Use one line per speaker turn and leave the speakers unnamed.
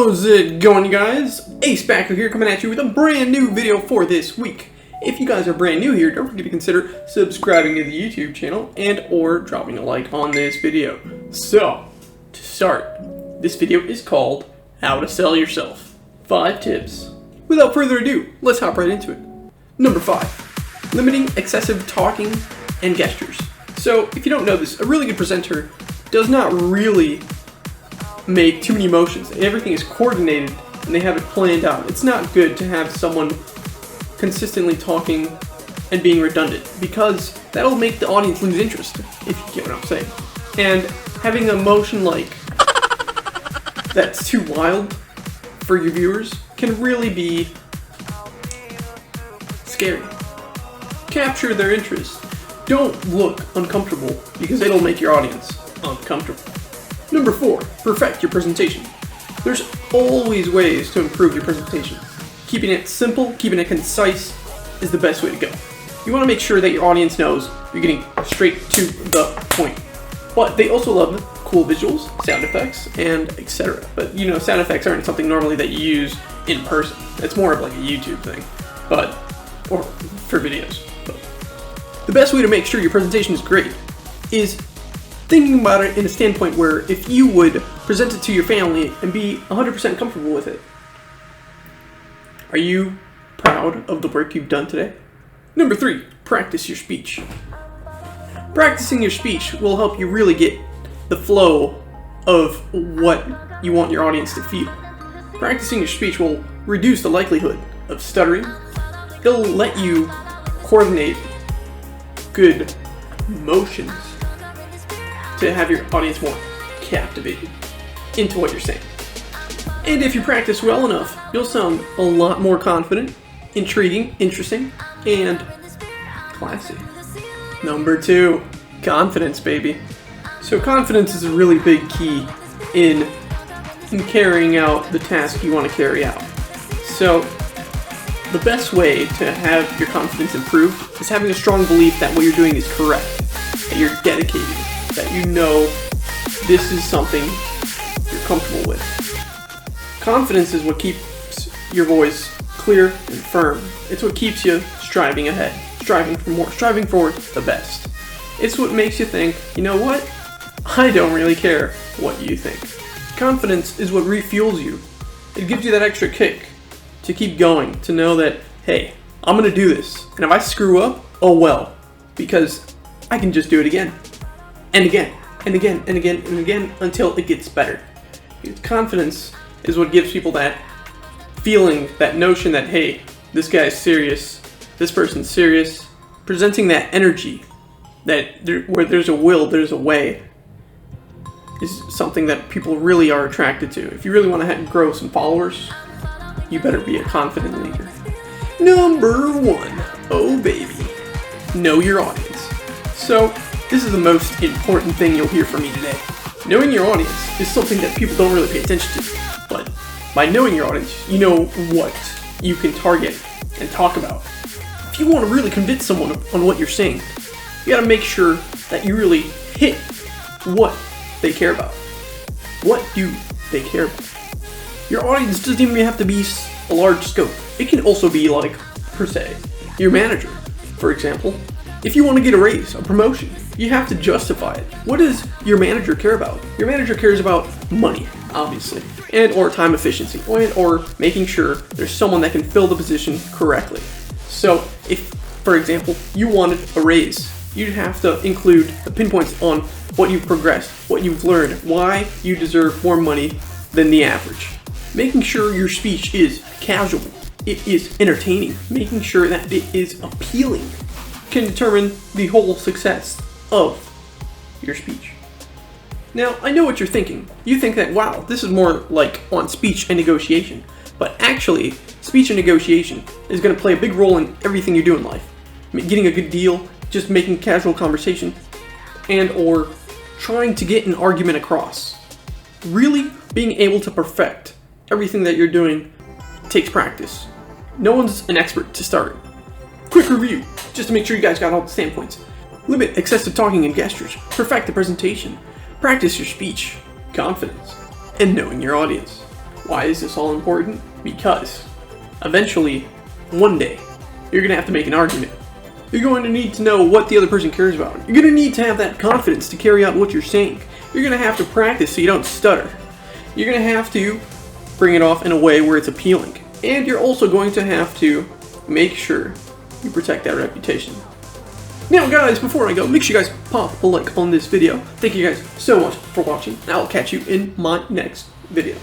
How's it going, you guys? Ace Backer here, coming at you with a brand new video for this week. If you guys are brand new here, don't forget to consider subscribing to the YouTube channel and or dropping a like on this video. So, to start, this video is called How to Sell Yourself. 5 tips. Without further ado, let's hop right into it. Number 5. Limiting excessive talking and gestures. So, if you don't know this, a really good presenter does not really make too many motions. Everything is coordinated and they have it planned out. It's not good to have someone consistently talking and being redundant, because that'll make the audience lose interest, if you get what I'm saying. And having a motion like that's too wild for your viewers can really be scary. Capture their interest. Don't look uncomfortable, because it'll make your audience uncomfortable. Number 4, perfect your presentation. There's always ways to improve your presentation. Keeping it simple, keeping it concise is the best way to go. You want to make sure that your audience knows you're getting straight to the point. But they also love cool visuals, sound effects, and etc. But you know, sound effects aren't something normally that you use in person. It's more of like a YouTube thing, or for videos. But the best way to make sure your presentation is great is thinking about it in a standpoint where if you would present it to your family and be 100% comfortable with it. Are you proud of the work you've done today? Number 3, practice your speech. Practicing your speech will help you really get the flow of what you want your audience to feel. Practicing your speech will reduce the likelihood of stuttering. It'll let you coordinate good motions to have your audience more captivated into what you're saying. And if you practice well enough, you'll sound a lot more confident, intriguing, interesting, and classy. Number 2, confidence, baby. So confidence is a really big key in carrying out the task you want to carry out. So the best way to have your confidence improved is having a strong belief that what you're doing is correct, that you're dedicated, that you know this is something you're comfortable with. Confidence is what keeps your voice clear and firm. It's what keeps you striving ahead, striving for more, striving for the best. It's what makes you think, you know what? I don't really care what you think. Confidence is what refuels you. It gives you that extra kick to keep going, to know that, hey, I'm gonna do this. And if I screw up, oh well, because I can just do it again. And again, and again, and again, and again, until it gets better. Because confidence is what gives people that feeling, that notion that, hey, this guy's serious, this person's serious. Presenting that energy, that where there's a will, there's a way, is something that people really are attracted to. If you really want to grow some followers, you better be a confident leader. Number 1, oh baby, know your audience. So, this is the most important thing you'll hear from me today. Knowing your audience is something that people don't really pay attention to. But by knowing your audience, you know what you can target and talk about. If you want to really convince someone on what you're saying, you gotta make sure that you really hit what they care about. What do they care about? Your audience doesn't even have to be a large scope. It can also be like, per se, your manager, for example. If you want to get a raise, a promotion, you have to justify it. What does your manager care about? Your manager cares about money, obviously, and or time efficiency, and or making sure there's someone that can fill the position correctly. So if, for example, you wanted a raise, you'd have to include the pinpoints on what you've progressed, what you've learned, why you deserve more money than the average. Making sure your speech is casual, it is entertaining, making sure that it is appealing can determine the whole success of your speech. Now, I know what you're thinking. You think that, wow, this is more like on speech and negotiation. But actually, speech and negotiation is going to play a big role in everything you do in life. Getting a good deal, just making casual conversation, and or trying to get an argument across. Really being able to perfect everything that you're doing takes practice. No one's an expert to start. Quick review, just to make sure you guys got all the standpoints. Limit excessive talking and gestures. Perfect the presentation. Practice your speech, confidence, and knowing your audience. Why is this all important? Because eventually, one day, you're going to have to make an argument. You're going to need to know what the other person cares about. You're going to need to have that confidence to carry out what you're saying. You're going to have to practice so you don't stutter. You're going to have to bring it off in a way where it's appealing. And you're also going to have to make sure you protect that reputation. Now guys, before I go, make sure you guys pop a like on this video. Thank you guys so much for watching. I'll catch you in my next video.